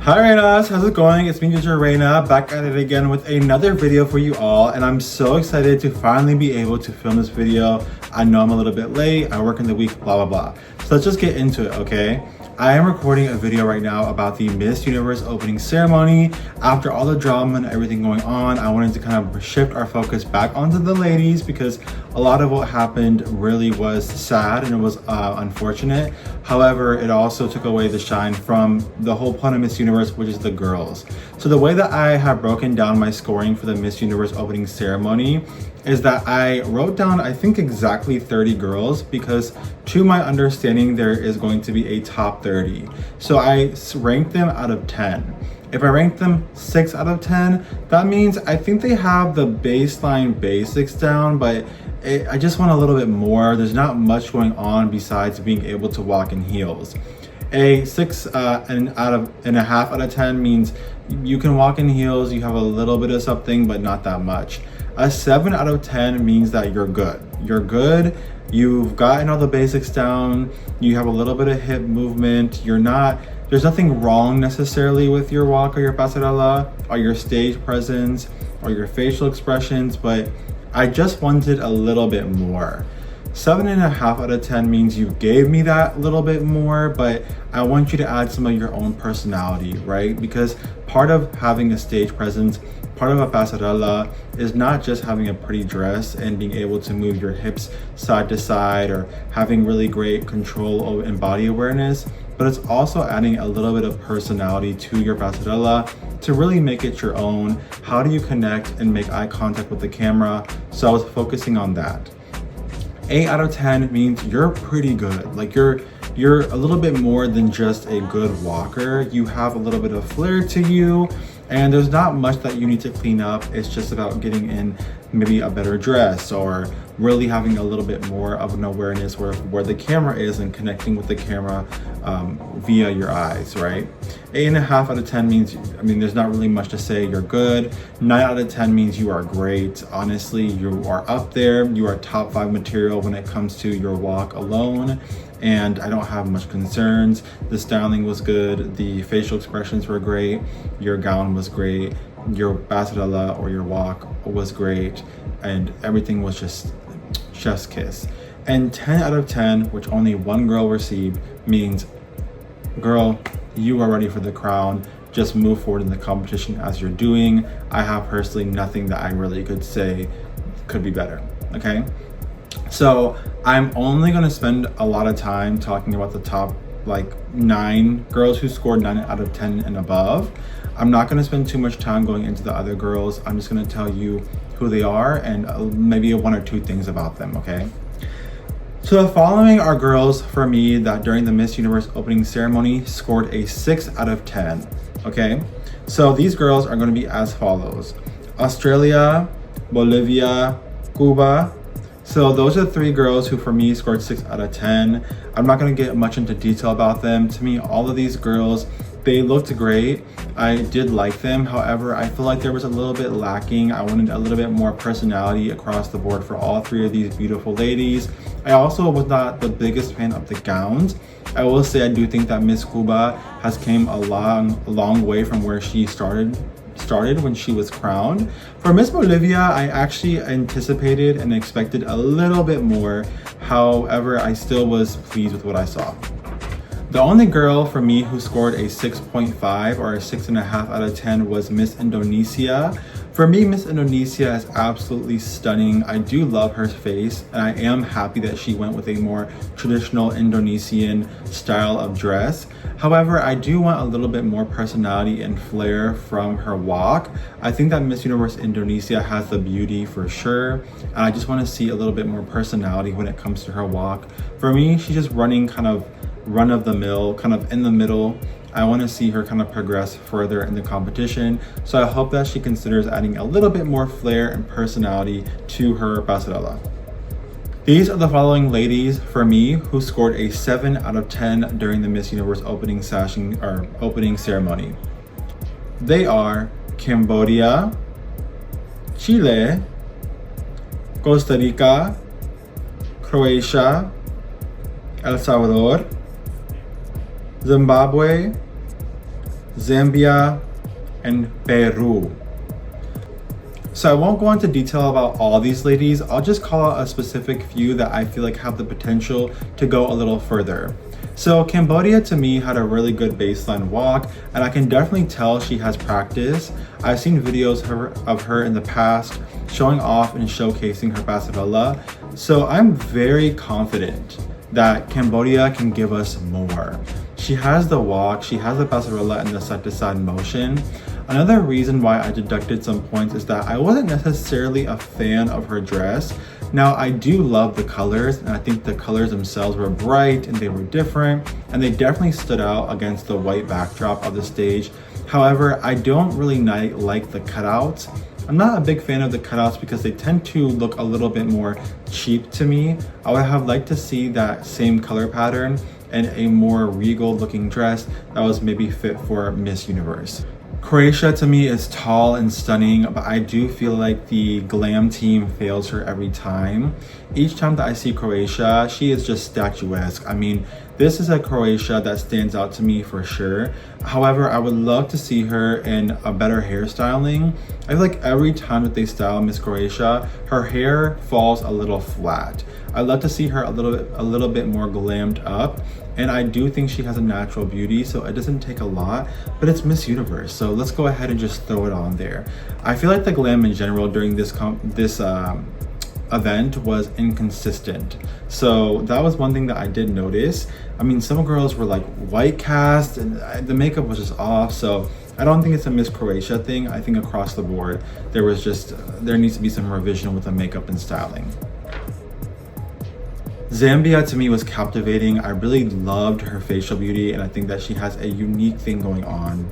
Hi REYNAS, how's it going? It's me, Vijay Reyna, back at it again with another video for you all, and I'm so excited to finally be able to film this video. I know I'm a little bit late, I work in the week, blah blah blah. So let's just get into it, okay? I am recording a video right now about the Miss Universe opening ceremony. After all the drama and everything going on, I wanted to kind of shift our focus back onto the ladies because a lot of what happened really was sad and it was unfortunate. However, it also took away the shine from the whole point of Miss Universe, which is the girls. So the way that I have broken down my scoring for the Miss Universe opening ceremony is that I wrote down, I think, exactly 30 girls because to my understanding, there is going to be a top 30. So I ranked them out of 10. If I rank them 6 out of 10, that means I think they have the baseline basics down, but I just want a little bit more. There's not much going on besides being able to walk in heels. A 6.5 out of 10 means you can walk in heels, you have a little bit of something, but not that much. A 7 out of 10 means that you're good. You're good, you've gotten all the basics down, you have a little bit of hip movement, there's nothing wrong necessarily with your walk or your pasarela or your stage presence or your facial expressions, but I just wanted a little bit more. 7.5 out of 10 means you gave me that little bit more, but I want you to add some of your own personality, right? Because part of having a stage presence, part of a pasarela is not just having a pretty dress and being able to move your hips side to side or having really great control and body awareness, but it's also adding a little bit of personality to your pasarela to really make it your own. How do you connect and make eye contact with the camera? So I was focusing on that. 8 out of 10 means you're pretty good. Like you're a little bit more than just a good walker. You have a little bit of flair to you, and there's not much that you need to clean up. It's just about getting in maybe a better dress or really having a little bit more of an awareness where the camera is and connecting with the camera via your eyes, right? 8.5 out of 10 means, there's not really much to say, you're good. 9 out of 10 means you are great. Honestly, you are up there. You are top 5 material when it comes to your walk alone. And I don't have much concerns. The styling was good. The facial expressions were great. Your gown was great. Your pasarela or your walk was great. And everything was just chef's kiss. And 10 out of 10, which only one girl received, means, girl, you are ready for the crown. Just move forward in the competition as you're doing. I have personally nothing that I really could say could be better, okay? So I'm only gonna spend a lot of time talking about the top 9 girls who scored 9 out of 10 and above. I'm not gonna spend too much time going into the other girls. I'm just gonna tell you who they are and maybe 1 or 2 things about them, okay? So the following are girls for me that during the Miss Universe opening ceremony scored a 6 out of 10, okay? So these girls are gonna be as follows: Australia, Bolivia, Cuba. So those are 3 girls who for me scored 6 out of 10. I'm not gonna get much into detail about them. To me, all of these girls, they looked great. I did like them. However, I feel like there was a little bit lacking. I wanted a little bit more personality across the board for all 3 of these beautiful ladies. I also was not the biggest fan of the gowns. I will say I do think that Miss Cuba has came a long way from where she started when she was crowned. For Miss Bolivia, I actually anticipated and expected a little bit more. However, I still was pleased with what I saw. The only girl for me who scored a 6.5 or a 6.5 out of 10 was Miss Indonesia. For me, Miss Indonesia is absolutely stunning. I do love her face, and I am happy that she went with a more traditional Indonesian style of dress. However, I do want a little bit more personality and flair from her walk. I think that Miss Universe Indonesia has the beauty for sure, and I just want to see a little bit more personality when it comes to her walk. For me, she's just running kind of run of the mill, kind of in the middle. I want to see her kind of progress further in the competition, so I hope that she considers adding a little bit more flair and personality to her pasarela. These are the following ladies for me who scored a 7 out of 10 during the Miss Universe opening ceremony. They are Cambodia, Chile, Costa Rica, Croatia, El Salvador, Zimbabwe, Zambia, and Peru. So I won't go into detail about all these ladies. I'll just call out a specific few that I feel like have the potential to go a little further. So Cambodia to me had a really good baseline walk, and I can definitely tell she has practice. I've seen videos of her in the past showing off and showcasing her passerella. So I'm very confident that Cambodia can give us more. She has the walk, she has the passerella and the side to side motion. Another reason why I deducted some points is that I wasn't necessarily a fan of her dress. Now I do love the colors, and I think the colors themselves were bright and they were different, and they definitely stood out against the white backdrop of the stage. However, I don't really like the cutouts. I'm not a big fan of the cutouts because they tend to look a little bit more cheap to me. I would have liked to see that same color pattern and a more regal looking dress that was maybe fit for Miss Universe. Croatia to me is tall and stunning, but I do feel like the glam team fails her every time. Each time that I see Croatia, she is just statuesque. I mean, this is a Croatia that stands out to me for sure. However, I would love to see her in a better hairstyling. I feel like every time that they style Miss Croatia, her hair falls a little flat. I'd love to see her a little bit more glammed up. And I do think she has a natural beauty, so it doesn't take a lot, but it's Miss Universe, so let's go ahead and just throw it on there. I feel like the glam in general during this event was inconsistent. So that was one thing that I did notice. I mean, some girls were like white cast and the makeup was just off, so I don't think it's a Miss Croatia thing. I think across the board, there needs to be some revision with the makeup and styling. Zambia to me was captivating. I really loved her facial beauty, and I think that she has a unique thing going on.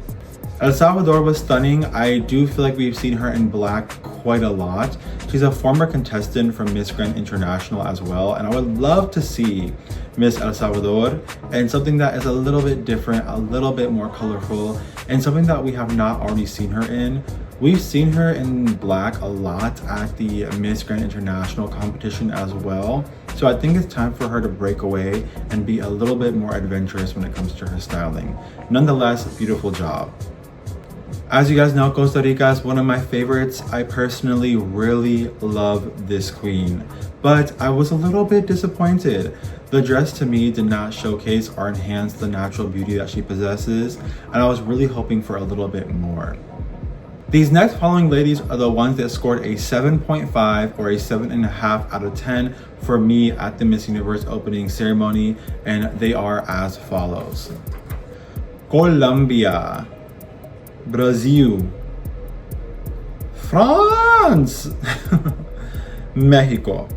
El Salvador was stunning. I do feel like we've seen her in black quite a lot. She's a former contestant from Miss Grand International as well, and I would love to see Miss El Salvador and something that is a little bit different, a little bit more colorful, and something that we have not already seen her in. We've seen her in black a lot at the Miss Grand International competition as well. So I think it's time for her to break away and be a little bit more adventurous when it comes to her styling. Nonetheless, beautiful job. As you guys know, Costa Rica is one of my favorites. I personally really love this queen, but I was a little bit disappointed. The dress to me did not showcase or enhance the natural beauty that she possesses, and I was really hoping for a little bit more. These next following ladies are the ones that scored a 7.5 or a 7.5 out of 10 for me at the Miss Universe opening ceremony, and they are as follows. Colombia, Brazil, France, Mexico.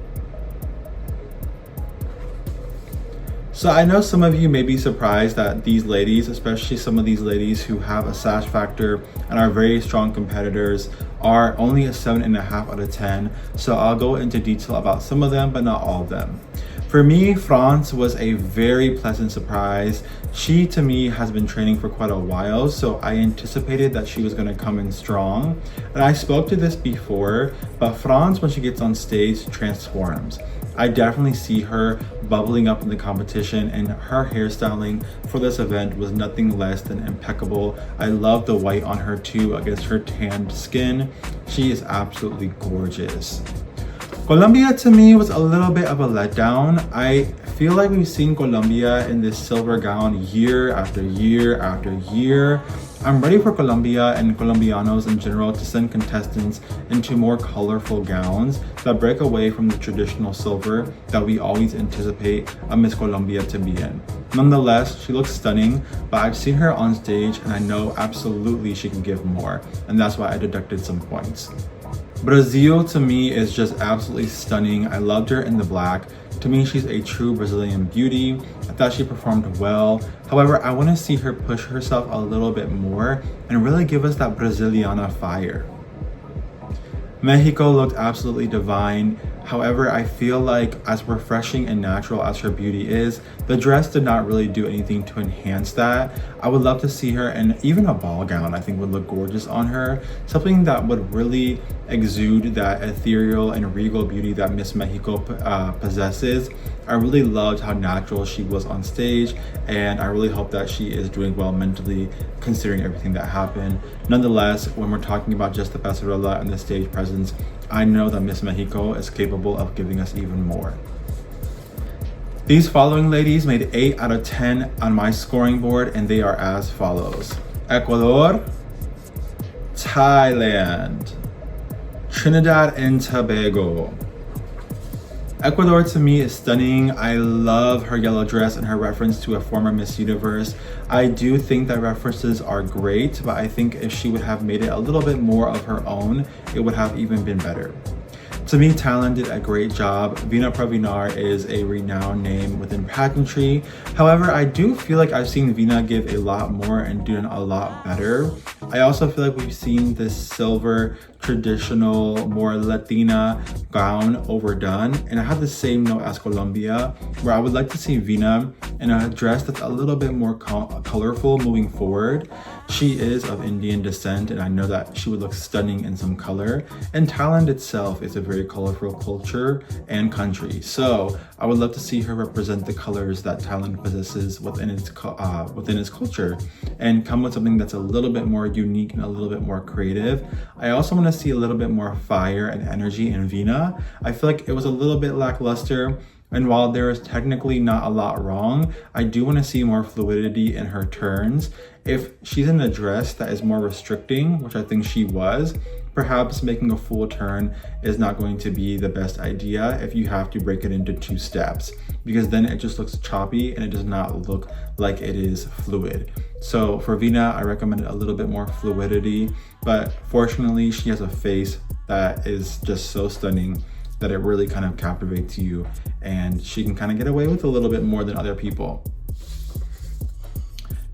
So I know some of you may be surprised that these ladies, especially some of these ladies who have a sash factor and are very strong competitors, are only a 7.5 out of 10. So I'll go into detail about some of them, but not all of them. For me, France was a very pleasant surprise. She, to me, has been training for quite a while, so I anticipated that she was going to come in strong. And I spoke to this before, but France, when she gets on stage, transforms. I definitely see her bubbling up in the competition, and her hairstyling for this event was nothing less than impeccable. I love the white on her too against her tanned skin. She is absolutely gorgeous. Colombia to me was a little bit of a letdown. I feel like we've seen Colombia in this silver gown year after year after year. I'm ready for Colombia and Colombianos in general to send contestants into more colorful gowns that break away from the traditional silver that we always anticipate a Miss Colombia to be in. Nonetheless, she looks stunning, but I've seen her on stage and I know absolutely she can give more, and that's why I deducted some points. Brazil to me is just absolutely stunning. I loved her in the black. To me, she's a true Brazilian beauty. I thought she performed well. However, I want to see her push herself a little bit more and really give us that Braziliana fire. Mexico looked absolutely divine. However, I feel like as refreshing and natural as her beauty is, the dress did not really do anything to enhance that. I would love to see her in even a ball gown. I think would look gorgeous on her. Something that would really exude that ethereal and regal beauty that Miss Mexico possesses. I really loved how natural she was on stage, and I really hope that she is doing well mentally considering everything that happened. Nonetheless, when we're talking about just the pasarela and the stage presence, I know that Miss Mexico is capable of giving us even more. These following ladies made 8 out of 10 on my scoring board, and they are as follows: Ecuador, Thailand, Trinidad and Tobago. Ecuador to me is stunning. I love her yellow dress and her reference to a former Miss Universe. I do think that references are great, but I think if she would have made it a little bit more of her own, it would have even been better. To me, Thailand did a great job. Veena Pravinar is a renowned name within pageantry. However, I do feel like I've seen Veena give a lot more and doing a lot better. I also feel like we've seen this silver, traditional, more Latina gown overdone. And I have the same note as Colombia, where I would like to see Veena in a dress that's a little bit more colorful moving forward. She is of Indian descent, and I know that she would look stunning in some color. And Thailand itself is a very colorful culture and country. So I would love to see her represent the colors that Thailand possesses within its culture and come with something that's a little bit more unique and a little bit more creative. I also want to see a little bit more fire and energy in Veena. I feel like it was a little bit lackluster. And while there is technically not a lot wrong, I do want to see more fluidity in her turns. If she's in a dress that is more restricting, which I think she was, perhaps making a full turn is not going to be the best idea if you have to break it into 2 steps, because then it just looks choppy and it does not look like it is fluid. So for Veena, I recommend a little bit more fluidity, but fortunately she has a face that is just so stunning that it really kind of captivates you, and she can kind of get away with a little bit more than other people.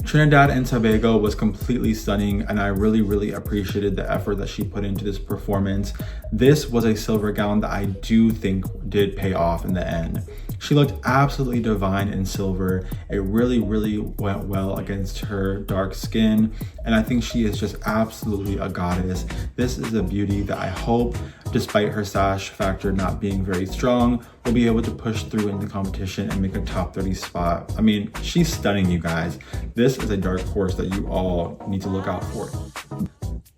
Trinidad and Tobago was completely stunning, and I really appreciated the effort that she put into this performance. This was a silver gown that I do think did pay off in the end. She looked absolutely divine in silver. It really went well against her dark skin, and I think she is just absolutely a goddess. This is a beauty that I hope, despite her sash factor not being very strong, will be able to push through in the competition and make a top 30 spot. I mean, she's stunning, you guys. This is a dark horse that you all need to look out for.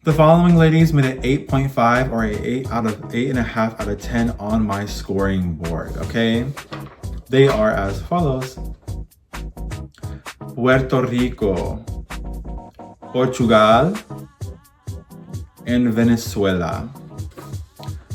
The following ladies made an 8.5 or a 8.5 out of 10 on my scoring board, okay? They are as follows: Puerto Rico, Portugal, and Venezuela.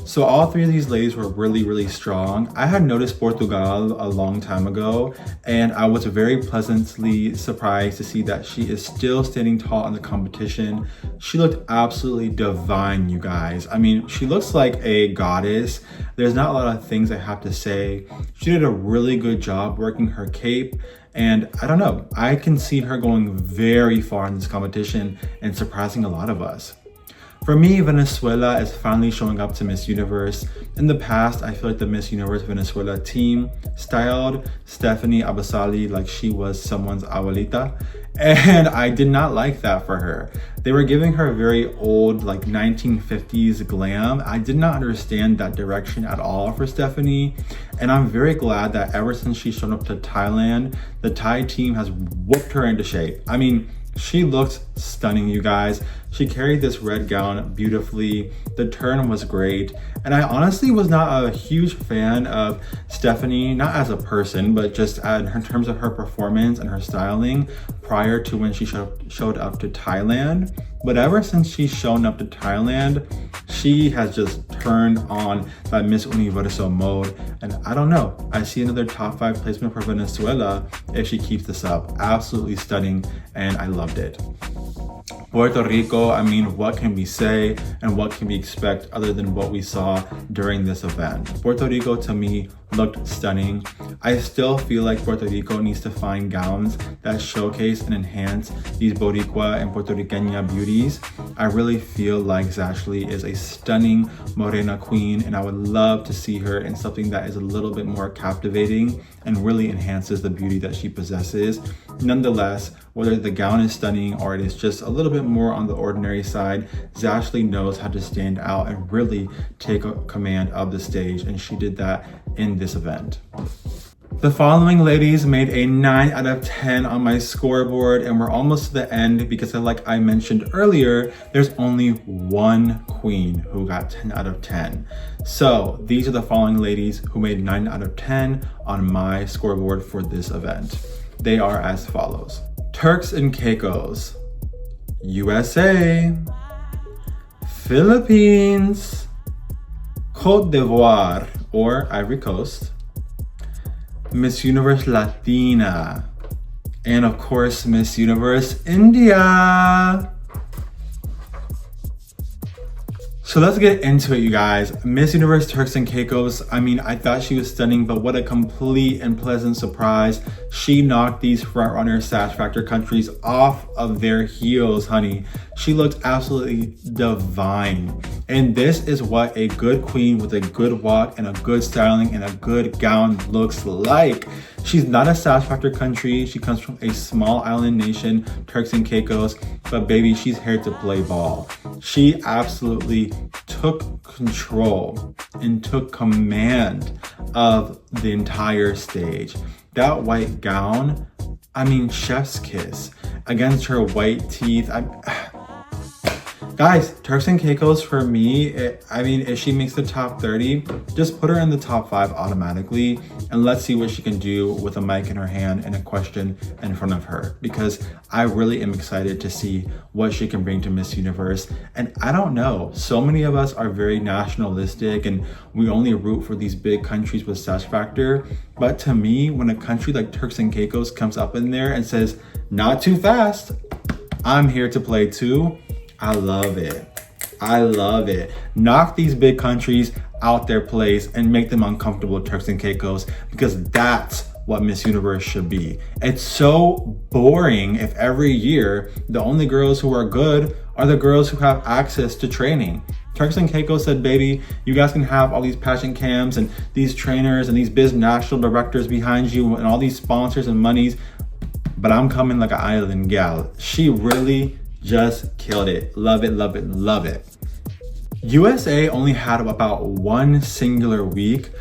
So all 3 of these ladies were really strong. I had noticed Portugal a long time ago, and I was very pleasantly surprised to see that she is still standing tall in the competition. She looked absolutely divine, you guys. I mean, she looks like a goddess. There's not a lot of things I have to say. She did a really good job working her cape, and I don't know, I can see her going very far in this competition and surprising a lot of us. For me, Venezuela is finally showing up to Miss Universe. In the past, I feel like the Miss Universe Venezuela team styled Stephanie Abasali like she was someone's abuelita, and I did not like that for her. They were giving her very old, like 1950s glam. I did not understand that direction at all for Stephanie, and I'm very glad that ever since she showed up to Thailand, the Thai team has whooped her into shape. I mean, she looked stunning, you guys. She carried this red gown beautifully. The turn was great. And I honestly was not a huge fan of Stephanie, not as a person, but just in terms of her performance and her styling prior to when she showed up to Thailand. But ever since she's shown up to Thailand, she has just turned on that Miss Universo mode. And I don't know, I see another top 5 placement for Venezuela if she keeps this up. Absolutely stunning, and I loved it. Puerto Rico, I mean, what can we say and what can we expect other than what we saw during this event? Puerto Rico to me looked stunning. I still feel like Puerto Rico needs to find gowns that showcase and enhance these Boricua and Puerto Riqueña beauties. I really feel like Zashley is a stunning morena queen, and I would love to see her in something that is a little bit more captivating and really enhances the beauty that she possesses. Nonetheless, whether the gown is stunning or it is just a little bit more on the ordinary side, Zashley knows how to stand out and really take a command of the stage, and she did that in this event. The following ladies made a 9 out of 10 on my scoreboard, and we're almost to the end because like I mentioned earlier, there's only one queen who got 10 out of 10. So these are the following ladies who made 9 out of 10 on my scoreboard for this event. They are as follows: Turks and Caicos, USA, Philippines, Côte d'Ivoire or Ivory Coast, Miss Universe Latina, and of course Miss Universe India. So let's get into it, you guys. Miss Universe Turks and Caicos, I mean, I thought she was stunning, but what a complete and pleasant surprise. She knocked these frontrunner Sash Factor countries off of their heels, honey. She looked absolutely divine. And this is what a good queen with a good walk and a good styling and a good gown looks like. She's not a Sash Factor country. She comes from a small island nation, Turks and Caicos, but baby, she's here to play ball. She absolutely took control and took command of the entire stage. That white gown, I mean, chef's kiss against her white teeth. Guys, Turks and Caicos for me, if she makes the top 30, just put her in the top 5 automatically, and let's see what she can do with a mic in her hand and a question in front of her, because I really am excited to see what she can bring to Miss Universe. And I don't know, so many of us are very nationalistic and we only root for these big countries with Sash Factor, but to me, when a country like Turks and Caicos comes up in there and says, not too fast, I'm here to play too, I love it. I love it. Knock these big countries out their place and make them uncomfortable, Turks and Caicos, because that's what Miss Universe should be. It's so boring if every year the only girls who are good are the girls who have access to training. Turks and Caicos said, baby, you guys can have all these passion cams and these trainers and these biz national directors behind you and all these sponsors and monies, but I'm coming like an island gal. She really just killed it. Love it, love it, love it. USA only had about one singular week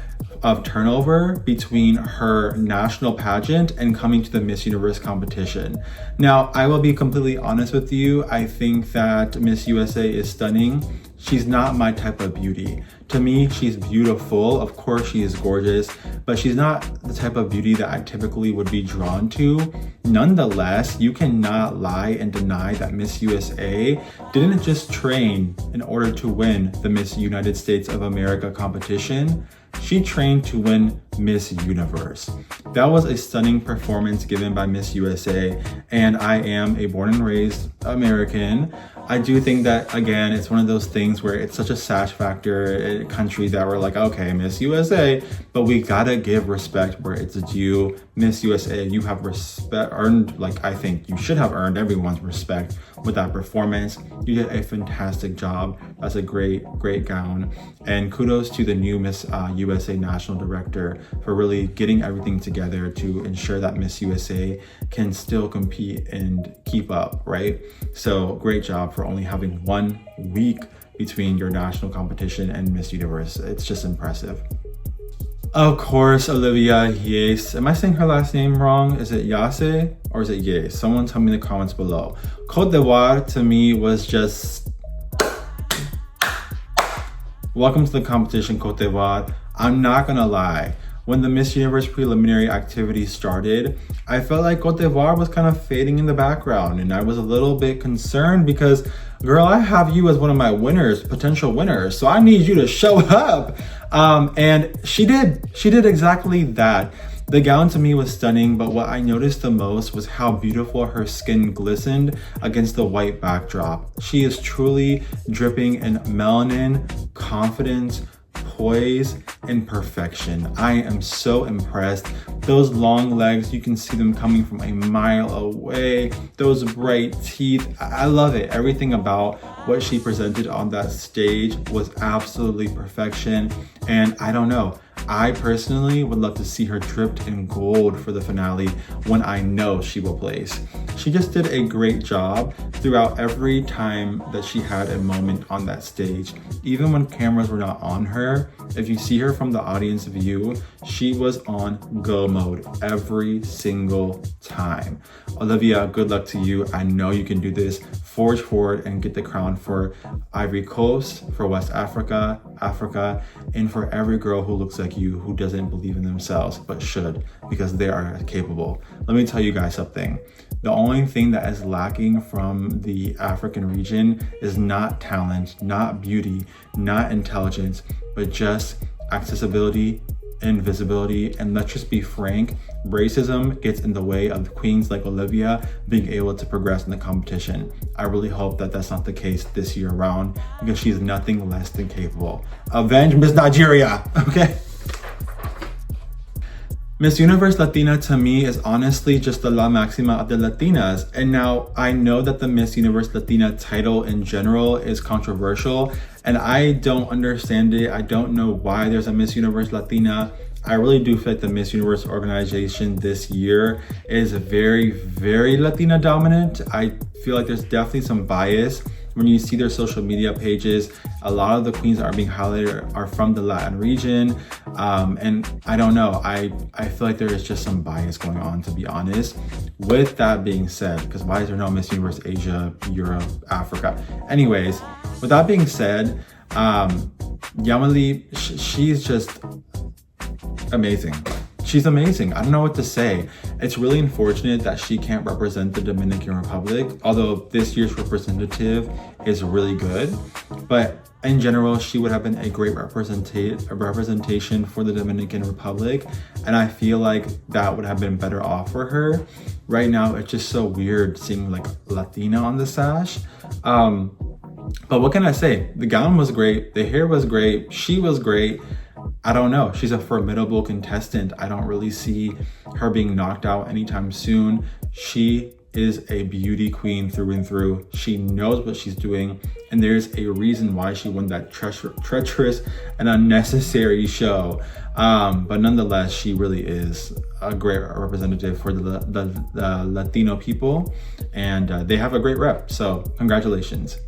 of turnover between her national pageant and coming to the Miss Universe competition. Now, I will be completely honest with you. I think that Miss USA is stunning. She's not my type of beauty. To me, she's beautiful. Of course, she is gorgeous, but she's not the type of beauty that I typically would be drawn to. Nonetheless, you cannot lie and deny that Miss USA didn't just train in order to win the Miss United States of America competition. She trained to win Miss Universe. That was a stunning performance given by Miss USA, and I am a born and raised American. I do think that, again, it's one of those things where it's such a Sash Factor country that we're like, okay, Miss USA, but we gotta give respect where it's due. Miss USA, you have earned, like I think you should have earned everyone's respect with that performance. You did a fantastic job. That's a great, great gown. And kudos to the new Miss USA National Director for really getting everything together to ensure that Miss USA can still compete and keep up, right? So great job for only having 1 week between your national competition and Miss Universe. It's just impressive. Of course, Olivia Yes. Am I saying her last name wrong? Is it Yase or is it Yes? Someone tell me in the comments below. Côte d'Ivoire to me was just... Welcome to the competition, Côte d'Ivoire. I'm not gonna lie. When the Miss Universe preliminary activities started, I felt like Côte d'Ivoire was kind of fading in the background, and I was a little bit concerned because, girl, I have you as one of my winners, potential winners, so I need you to show up. And she did exactly that. The gown to me was stunning, but what I noticed the most was how beautiful her skin glistened against the white backdrop. She is truly dripping in melanin, confidence, poise and perfection. I am so impressed. Those long legs, you can see them coming from a mile away. Those bright teeth, I love it. Everything about what she presented on that stage was absolutely perfection. And I don't know, I personally would love to see her dripped in gold for the finale when I know she will place. She just did a great job throughout every time that she had a moment on that stage. Even when cameras were not on her, if you see her from the audience view, she was on go mode every single time. Olivia, good luck to you. I know you can do this. Forge forward and get the crown for Ivory Coast, for West Africa, and for every girl who looks like you, who doesn't believe in themselves, but should, because they are capable. Let me tell you guys something. The only thing that is lacking from the African region is not talent, not beauty, not intelligence, but just accessibility and visibility. And let's just be frank, racism gets in the way of queens like Olivia being able to progress in the competition. I really hope that that's not the case this year around, because she's nothing less than capable. Avenge Miss Nigeria, okay? Miss Universe Latina to me is honestly just the La Maxima of the Latinas. And now I know that the Miss Universe Latina title in general is controversial, and I don't understand it. I don't know why there's a Miss Universe Latina. I really do feel like the Miss Universe organization this year is very, very Latina dominant. I feel like there's definitely some bias. When you see their social media pages, a lot of the queens that are being highlighted are from the Latin region. And I don't know, I feel like there is just some bias going on, to be honest. With that being said, because why is there no Miss Universe Asia, Europe, Africa? Anyways, with that being said, Yamali, she's just amazing. She's amazing. I don't know what to say. It's really unfortunate that she can't represent the Dominican Republic, although this year's representative is really good. But in general, she would have been a great representation for the Dominican Republic. And I feel like that would have been better off for her. Right now, it's just so weird seeing like Latina on the sash. But what can I say? The gown was great. The hair was great. She was great. I don't know. She's a formidable contestant. I don't really see her being knocked out anytime soon. She is a beauty queen through and through. She knows what she's doing, and there's a reason why she won that treacherous and unnecessary show. But nonetheless, she really is a great representative for the Latino people, and they have a great rep. So congratulations.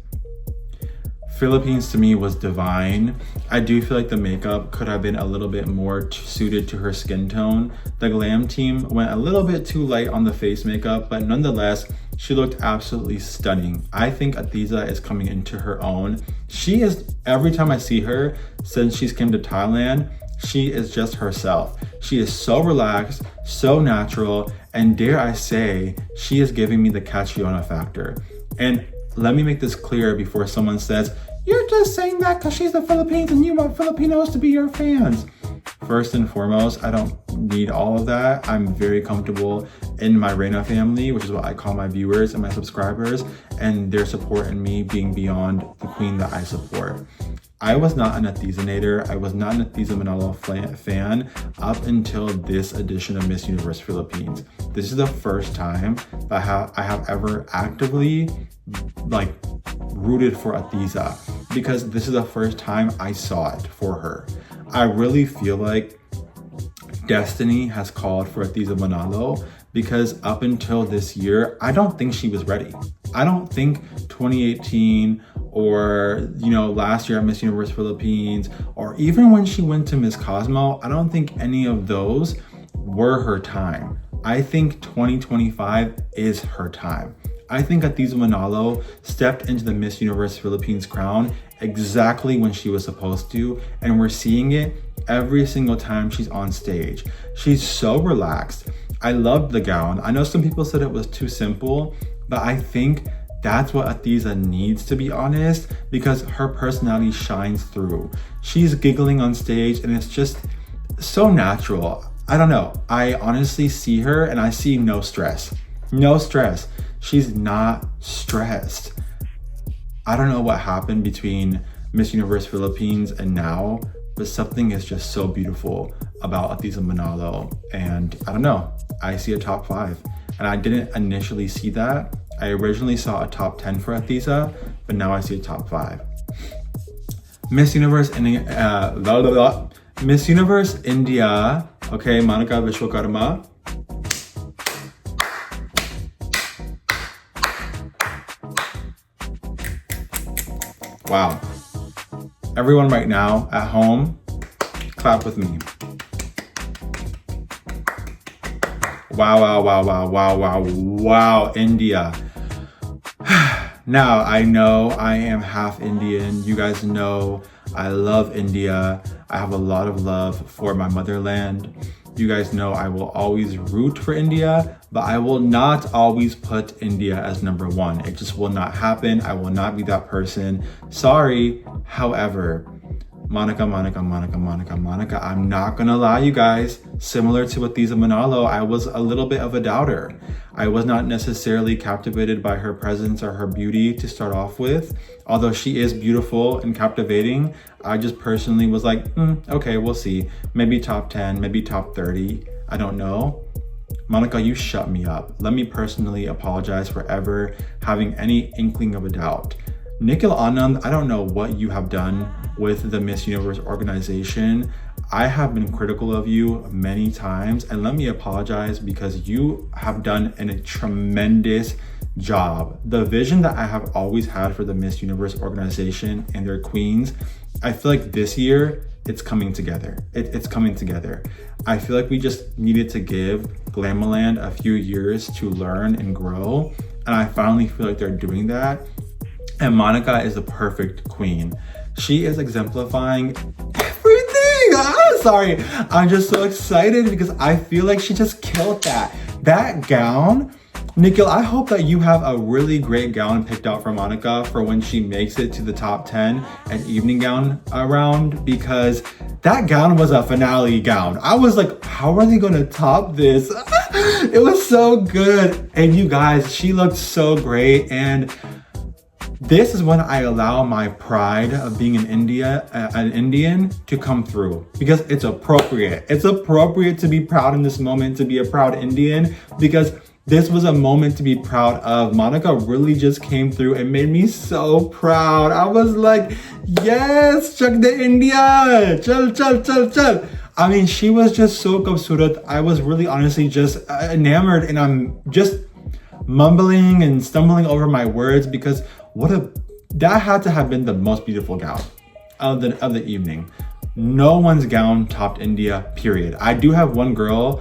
Philippines to me was divine. I do feel like the makeup could have been a little bit more suited to her skin tone. The glam team went a little bit too light on the face makeup, but nonetheless, she looked absolutely stunning. I think Atiza is coming into her own. She is, every time I see her since she's came to Thailand, she is just herself. She is so relaxed, so natural, and dare I say, she is giving me the Catriona factor. And let me make this clear before someone says, you're just saying that because she's the Philippines and you want Filipinos to be your fans. First and foremost, I don't need all of that. I'm very comfortable in my Reyna family, which is what I call my viewers and my subscribers, and their support in me being beyond the queen that I support. I was not an Atizanator. I was not an Atiza Manalo fan up until this edition of Miss Universe Philippines. This is the first time that I have ever actively rooted for Atiza, because this is the first time I saw it for her. I really feel like destiny has called for Atiza Manalo, because up until this year, I don't think she was ready. I don't think 2018 or, last year at Miss Universe Philippines, or even when she went to Miss Cosmo, I don't think any of those were her time. I think 2025 is her time. I think Atiza Manalo stepped into the Miss Universe Philippines crown exactly when she was supposed to, and we're seeing it every single time she's on stage. She's so relaxed. I loved the gown. I know some people said it was too simple, but I think that's what Atiza needs, to be honest, because her personality shines through. She's giggling on stage and it's just so natural. I don't know. I honestly see her and I see no stress. No stress. She's not stressed. I don't know what happened between Miss Universe Philippines and now, but something is just so beautiful about Atisa Manalo. And I don't know, I see a top 5. And I didn't initially see that. I originally saw a top 10 for Atisa, but now I see a top 5. Miss Universe Miss Universe India, okay, Monica Vishwakarma. Wow. Everyone right now at home, clap with me. Wow, India. Now, I know I am half Indian. You guys know I love India. I have a lot of love for my motherland. You guys know I will always root for India, but I will not always put India as number 1. It just will not happen. I will not be that person. Sorry. However, Monica, I'm not gonna lie, you guys. Similar to Atisa Manalo, I was a little bit of a doubter. I was not necessarily captivated by her presence or her beauty to start off with. Although she is beautiful and captivating, I just personally was like, okay, we'll see. Maybe top 10, maybe top 30. I don't know. Monica, you shut me up. Let me personally apologize for ever having any inkling of a doubt. Nikhil Anand, I don't know what you have done with the Miss Universe organization. I have been critical of you many times, and let me apologize because you have done a tremendous job. The vision that I have always had for the Miss Universe organization and their queens, I feel like this year it's coming together. It's coming together. I feel like we just needed to give Glamourland a few years to learn and grow, and I finally feel like they're doing that. And Monica is the perfect queen. She is exemplifying everything. Sorry, I'm just so excited because I feel like she just killed that. That gown, Nikhil, I hope that you have a really great gown picked out for Monica for when she makes it to the top 10 and evening gown round, because that gown was a finale gown. I was like, how are they gonna top this? It was so good. And you guys, she looked so great. And this is when I allow my pride of being an Indian to come through, because it's appropriate. It's appropriate to be proud in this moment, to be a proud Indian, because this was a moment to be proud of. Monica really just came through and made me so proud. I was like, yes, Chak de India, chal. I mean, she was just so kubsurat. I was really honestly just enamored, and I'm just mumbling and stumbling over my words because that had to have been the most beautiful gown of the evening. No one's gown topped India, period. I do have one girl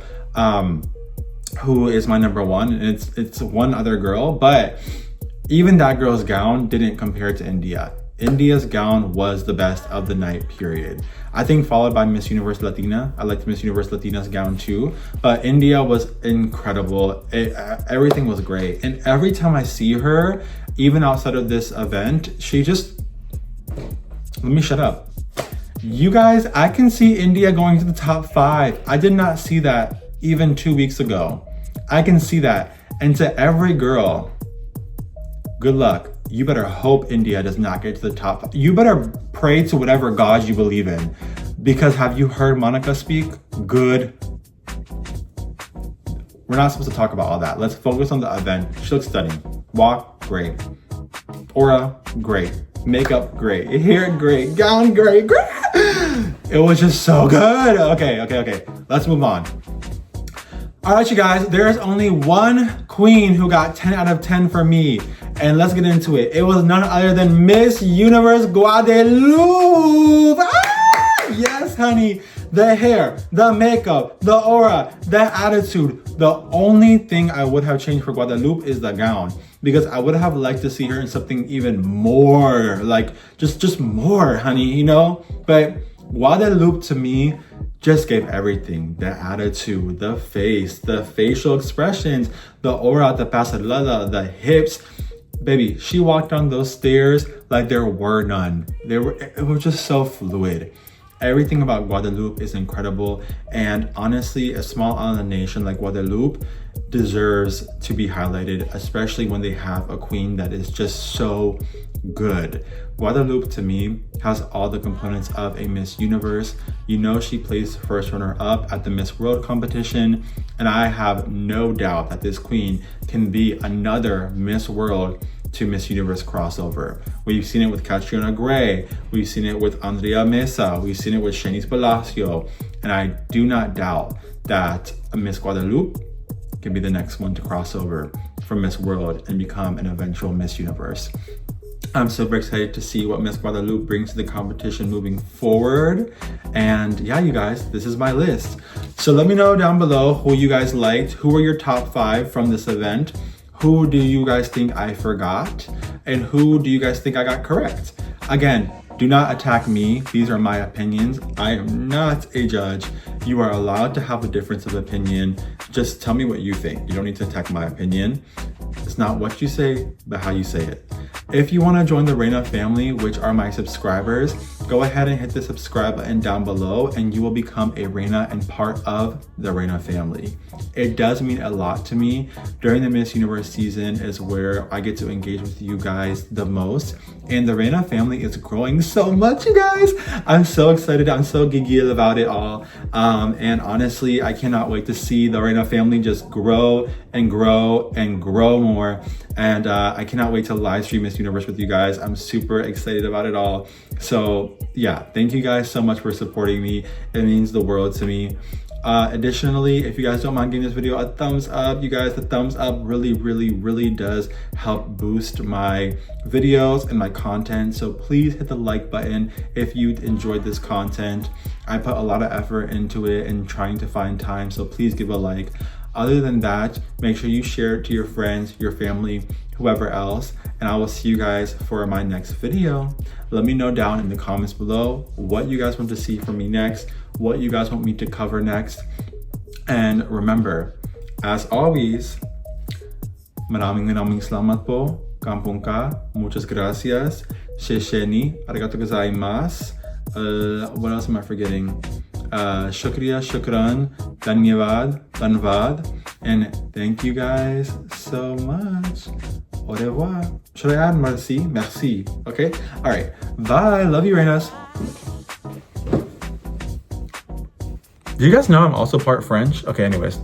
who is my number 1, and it's one other girl, but even that girl's gown didn't compare to India. India's gown was the best of the night, period. I think followed by Miss Universe Latina. I liked Miss Universe Latina's gown too, but India was incredible. Everything was great. And every time I see her, even outside of this event, she just, let me shut up. You guys, I can see India going to the top 5. I did not see that even 2 weeks ago. I can see that. And to every girl, good luck. You better hope India does not get to the top. You better pray to whatever gods you believe in. Because have you heard Monica speak? Good. We're not supposed to talk about all that. Let's focus on the event. She looks stunning. Walk, great. Aura, great. Makeup, great. Hair, great. Gown, great. It was just so good. Okay. Let's move on. All right, you guys, there's only one queen who got 10 out of 10 for me. And let's get into it. It was none other than Miss Universe Guadeloupe. Yes, honey. The hair, the makeup, the aura, the attitude. The only thing I would have changed for Guadeloupe is the gown, because I would have liked to see her in something even more, like just more, honey, you know? But Guadeloupe to me just gave everything. The attitude, the face, the facial expressions, the aura, the pasarela, the hips. Baby, she walked down those stairs like there were none. It was just so fluid. Everything about Guadeloupe is incredible, and honestly, a small island nation like Guadeloupe deserves to be highlighted, especially when they have a queen that is just so good. Guadeloupe to me has all the components of a Miss Universe. You know, she placed first runner up at the Miss World competition, and I have no doubt that this queen can be another Miss World to Miss Universe crossover. We've seen it with Catriona Gray, we've seen it with Andrea Mesa, we've seen it with Shanice Palacio, and I do not doubt that Miss Guadeloupe can be the next one to cross over from Miss World and become an eventual Miss Universe. I'm super excited to see what Miss Guadeloupe brings to the competition moving forward. And yeah, you guys, this is my list. So let me know down below who you guys liked, who were your top 5 from this event, who do you guys think I forgot, and who do you guys think I got correct? Again, do not attack me. These are my opinions. I am not a judge. You are allowed to have a difference of opinion. Just tell me what you think. You don't need to attack my opinion. It's not what you say, but how you say it. If you want to join the Reyna family, which are my subscribers, go ahead and hit the subscribe button down below and you will become a Reyna and part of the Reyna family. It does mean a lot to me. During the Miss Universe season is where I get to engage with you guys the most. And the Reyna family is growing so much, you guys. I'm so excited. I'm so giggle about it all. And honestly, I cannot wait to see the Reyna family just grow and grow and grow more. And I cannot wait to live stream Miss Universe with you guys. I'm super excited about it all. So yeah, thank you guys so much for supporting me. It means the world to me. Additionally, if you guys don't mind giving this video a thumbs up, you guys, the thumbs up really does help boost my videos and my content. So please hit the like button if you enjoyed this content. I put a lot of effort into it and trying to find time, so please give a like. Other than that, make sure you share it to your friends, your family, whoever else, and I will see you guys for my next video. Let me know down in the comments below what you guys want to see from me next, what you guys want me to cover next. And remember, as always, maraming salamat po, kampong ka, muchas gracias, shesheni, arigato gozaimasu. What else am I forgetting? Shukriya, shukran, dhanyavad, and thank you guys so much. Au revoir. Should I add merci? Merci. Okay? All right. Bye. Love you, Reynas. Do you guys know I'm also part French? Okay, anyways.